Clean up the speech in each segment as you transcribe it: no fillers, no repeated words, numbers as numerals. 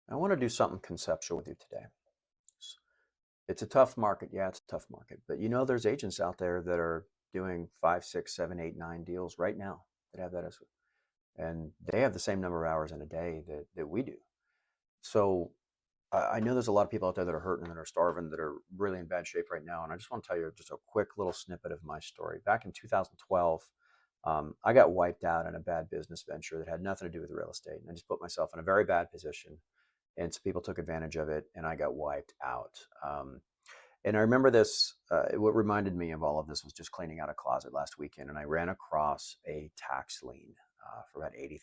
I want to do something conceptual with you today. It's a tough market. Yeah, it's a tough market. But there's agents out there that are doing five, six, seven, eight, nine deals right now that have that as, and they have the same number of hours in a day that we do. So I know there's a lot of people out there that are hurting and are starving that are really in bad shape right now. And I just want to tell you just a quick little snippet of my story. Back in 2012, I got wiped out in a bad business venture that had nothing to do with real estate. And I just put myself in a very bad position. And so people took advantage of it, and I got wiped out. And I remember this. What reminded me of all of this was just cleaning out a closet last weekend, and I ran across a tax lien for about $80,000,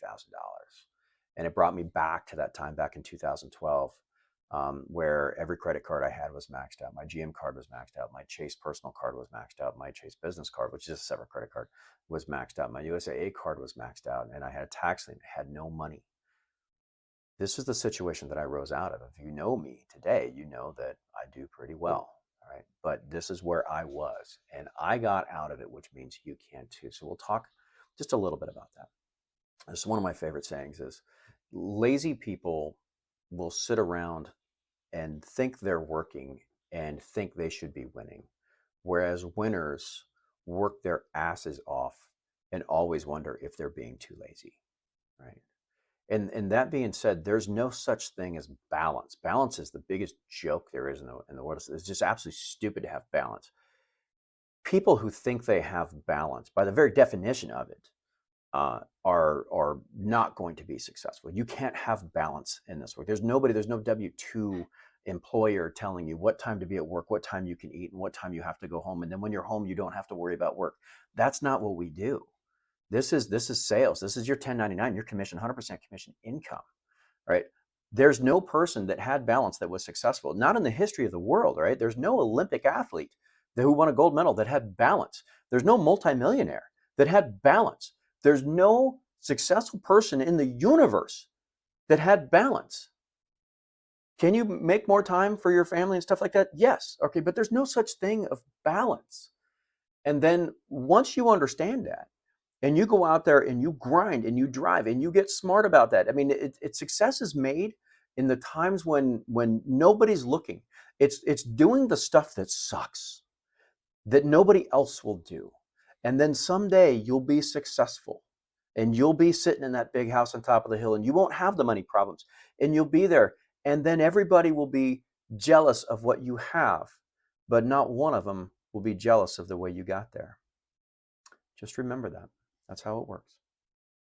and it brought me back to that time back in 2012, where every credit card I had was maxed out. My GM card was maxed out. My Chase personal card was maxed out. My Chase business card, which is a separate credit card, was maxed out. My USAA card was maxed out, and I had a tax lien. I had no money. This is the situation that I rose out of. If you know me today, you know that I do pretty well. All right. But this is where I was, and I got out of it, which means you can too. So we'll talk just a little bit about that. This is one of my favorite sayings is lazy people will sit around and think they're working and think they should be winning. Whereas winners work their asses off and always wonder if they're being too lazy. Right. And that being said, there's no such thing as balance. Balance is the biggest joke there is in the world. It's just absolutely stupid to have balance. People who think they have balance, by the very definition of it, are not going to be successful. You can't have balance in this work. There's no W-2 employer telling you what time to be at work, what time you can eat, and what time you have to go home. And then when you're home, you don't have to worry about work. That's not what we do. This is sales. This is your 1099, your commission, 100% commission income, right? There's no person that had balance that was successful, not in the history of the world, right? There's no Olympic athlete who won a gold medal that had balance. There's no multimillionaire that had balance. There's no successful person in the universe that had balance. Can you make more time for your family and stuff like that? Yes. Okay, but there's no such thing of balance. And then once you understand that, and you go out there and you grind and you drive and you get smart about that. I mean, success is made in the times when nobody's looking. It's doing the stuff that sucks, that nobody else will do. And then someday you'll be successful and you'll be sitting in that big house on top of the hill and you won't have the money problems and you'll be there. And then everybody will be jealous of what you have, but not one of them will be jealous of the way you got there. Just remember that. That's how it works.